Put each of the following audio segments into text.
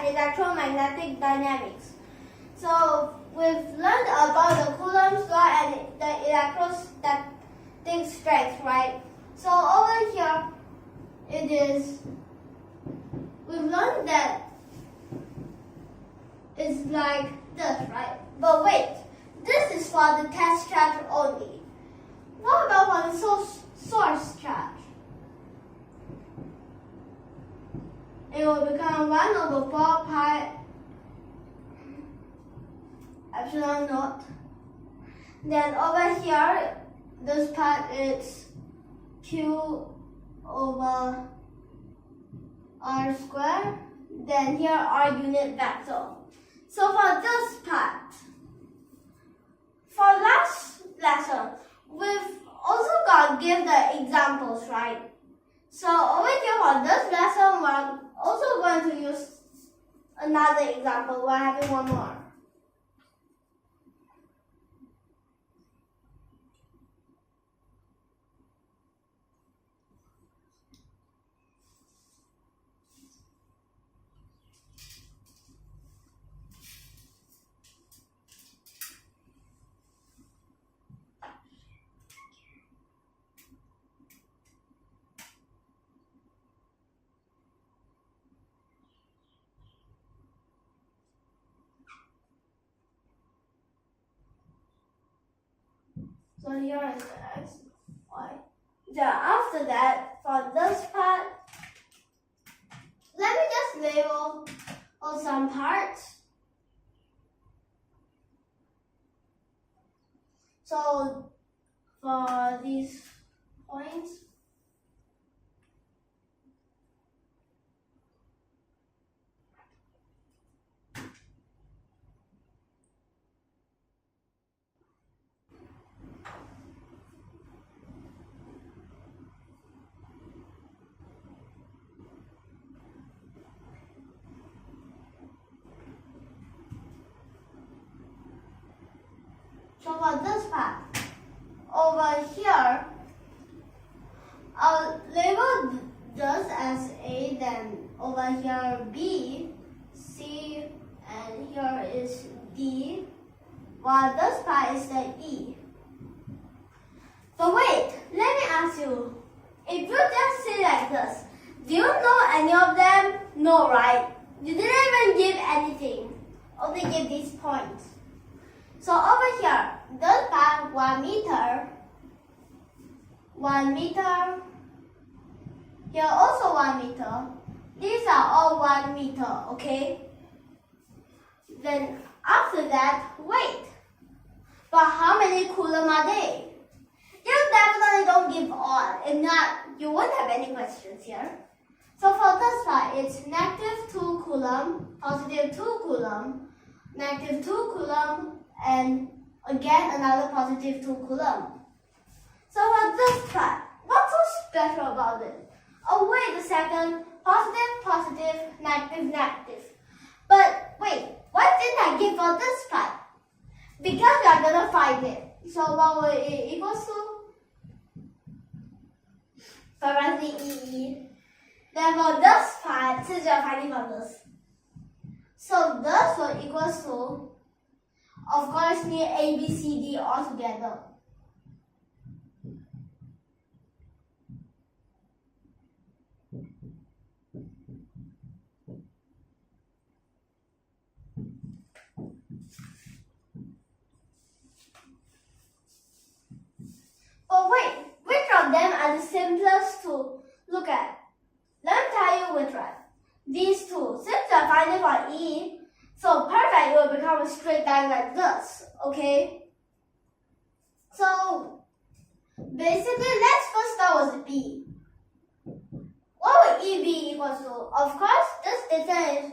and electromagnetic dynamics. So we've learned about the Coulomb's law and the electrostatic strength, right? So over here, we've learned that it's like this, right? But wait, this is for the test charge only. What about for the source charge? It will become 1 over 4 pi epsilon naught. Then over here, this part is Q over R squared. Then here our unit vector. So for this part, for last lesson, we've also got give the examples, right? So over here for this lesson, we're also going to use another example. We're having one more. So here is the X, Y. Then after that, for this part, let me just label all some parts. So for these points, so for this part, over here, I'll label this as A, then over here B, C, and here is D, while this part is the E. But wait, let me ask you, if you just say like this, do you know any of them? No, right? You didn't even give anything, only give these points. So over here, this part 1 meter, 1 meter, here also 1 meter. These are all 1 meter, okay? Then after that, wait. But how many coulomb are they? You definitely don't give all. If not, you won't have any questions here. So for this part, it's negative 2 coulomb, positive 2 coulomb, negative 2 coulomb, and again another positive 2 coulomb. So for this part, what's so special about it? Oh wait a second, positive, positive, negative, negative. But wait, why didn't I give for this part? Because we are gonna find it. So what will it equals to? Parentheses EE. Then for this part, since we are finding for this, so this will equals to, of course, need A, B, C, D all together. But wait, which of them are the simplest to look at? Let me tell you which one. These two. Since we are finding for E, so perfect, it will become a straight line like this, okay? So, basically, let's first start with B. What would E be equals to? Of course, this distance is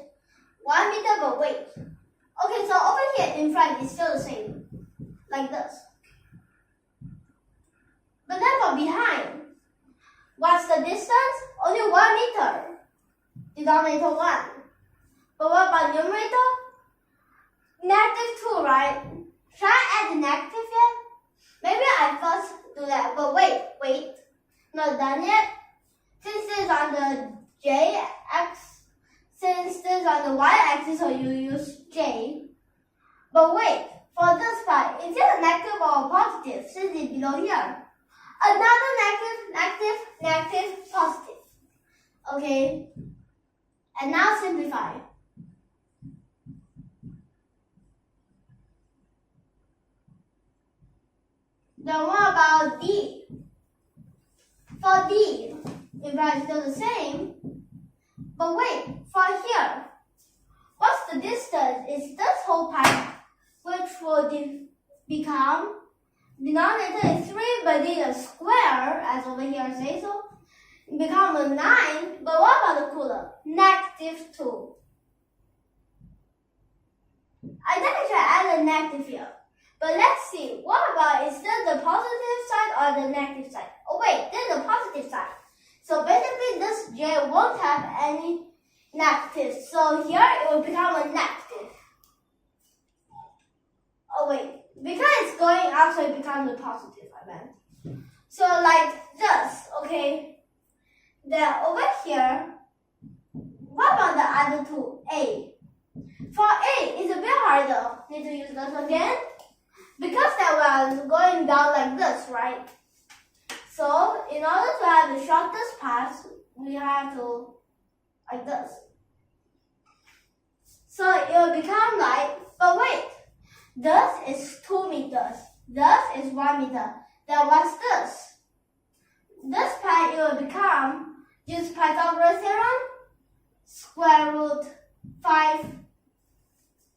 1 meter, but wait. Okay, so over here in front is still the same, like this. But then for behind, what's the distance? Only 1 meter. Denominator 1. But what about numerator? Negative 2, right? Should I add the negative yet? Maybe I first do that. But wait. Not done yet. Since it's on the J, X, Since this is on the y-axis, so you use J. But wait, for this part, is it a negative or a positive since it's below here? Another negative, negative, negative, positive. Okay? And now simplify. Then what about D? For D, if I still the same. But wait, for here, what's the distance? It's this whole part, which will become denominator is 3, but then a square, as over here says so, become a 9. But what about the coulomb? -2. I think I should add a negative here. But let's see, what about, is this the positive side or the negative side? Oh wait, this is the positive side. So basically this J won't have any negative. So here it will become a negative. Oh wait, because it's going up, so it becomes a positive, I meant. So like this, okay? Then over here, what about the other two? A. For A, it's a bit harder. Need to use this again. Because that was going down like this, right? So, in order to have the shortest path, we have to, like this. So, it will become like, but wait, this is 2 meters. This is 1 meter. Then what's this? This part, it will become, use Pythagoras theorem, square root 5,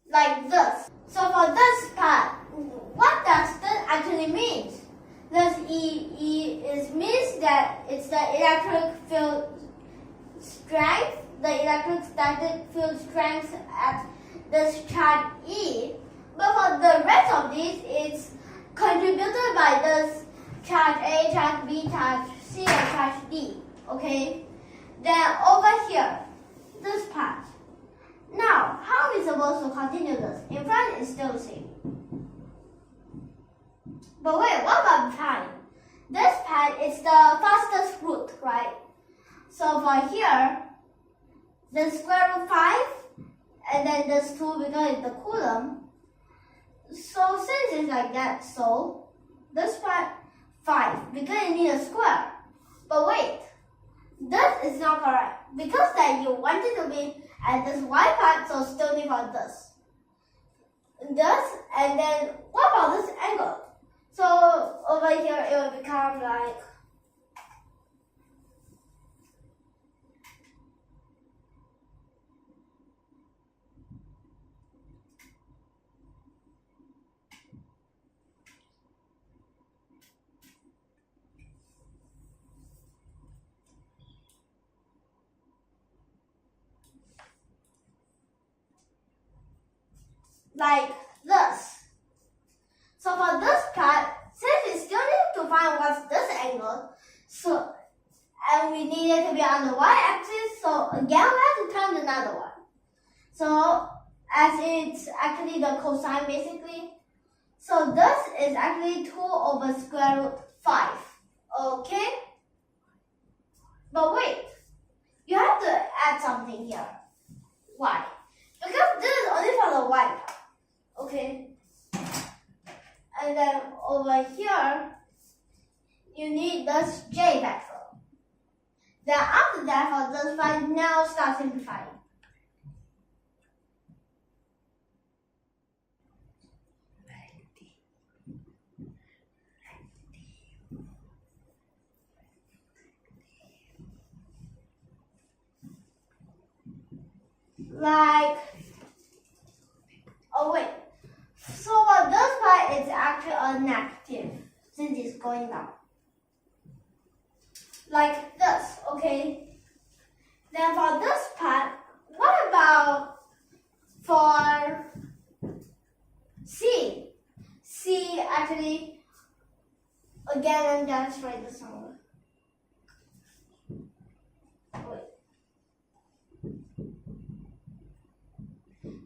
like this. So, for this part, what does this actually mean? This means that it's the electric field strength, the electrostatic field strength at this charge E. But for the rest of these, it's contributed by this charge A, charge B, charge C, and charge D. Okay? Then over here, this part. Now, how are we supposed to continue this? In front, it's still the same. But wait, what about behind? This part is the fastest root, right? So for here, the square root 5, and then this 2 because it's the coulomb. So since it's like that, so this part 5 because you need a square. But wait, this is not correct because that you want it to be at this y part, so still need for this. This, and then what about this angle? So over here it will become like this. So for this part, since we still need to find what's this angle, so and we need it to be on the y-axis, so again we have to turn another one. So as it's actually the cosine basically, so this is actually 2 over square root 5. Okay? But wait, you have to add something here. Why? Because this is only for the y part. Okay? And then over here, you need this J vector. Then after that, for this one, now start simplifying. Oh wait. So for this part, it's actually a negative since it's going down. Like this, okay? Then for this part, what about for C? C actually, again, I'm just write this somewhere. Wait.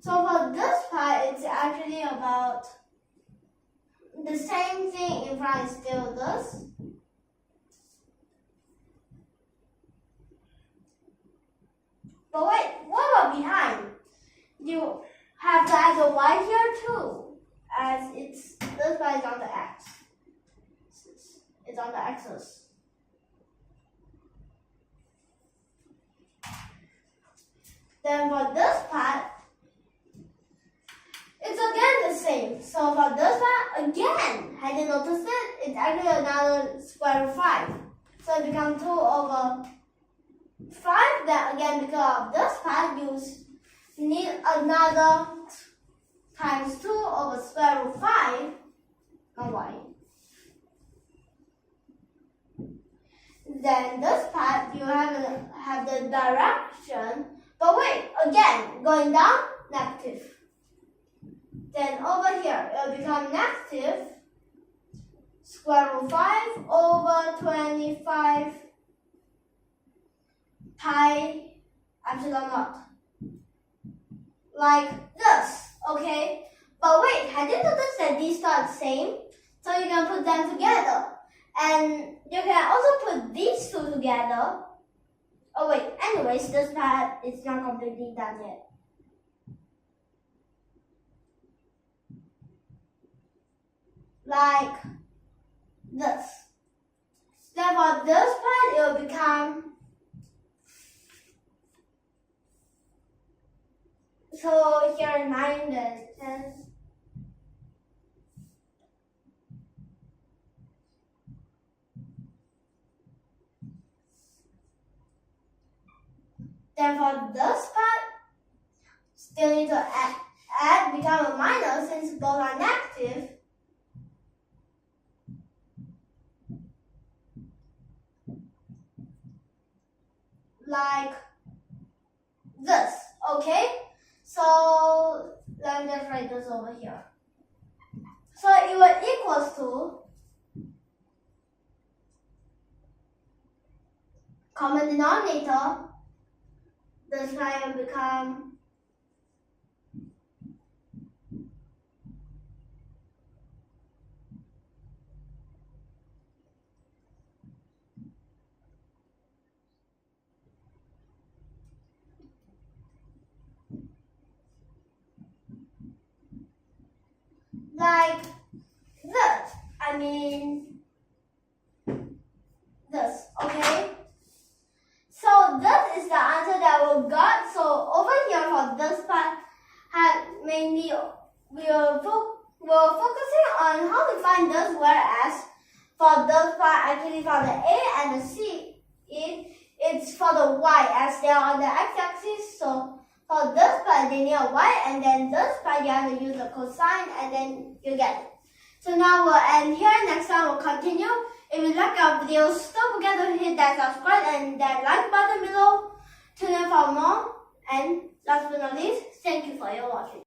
So for this part, it's actually about the same thing in front is still this. But wait, what about behind? You have to add the y here too, as this part is on the x. It's on the axis. Then for this part, it's again the same. So for this part, again, had you noticed it? It's actually another square root 5. So it becomes 2 over 5. Then again, because of this part, you need another times 2 over square root 5 on y. Then this part, you have the direction. But wait, again, going down, negative. Then over here, it will become negative square root 5 over 25 pi epsilon naught. Like this, okay? But wait, had you noticed that these are the same? So you can put them together. And you can also put these two together. Oh wait, anyways, this part is not completely done yet. Like this. Then for this part, it will become, so here 9, then 10. Then for this part, still need to add become a minus since both are negative. Like this, okay? So let me just write this over here. So it will equals to common denominator. This part will become like this. I mean this, okay? So this is the answer that we got. So over here for this part, mainly we're focusing on how to find this, whereas for this part, actually for the A and the C, it's for the Y as they are on the x-axis. So for this part, they need a Y, and then this part you have to use the cosine, and then you get it. So now we'll end here. Next time we'll continue. If you like our videos, don't forget to hit that subscribe and that like button below. Tune in for more. And last but not least, thank you for your watching.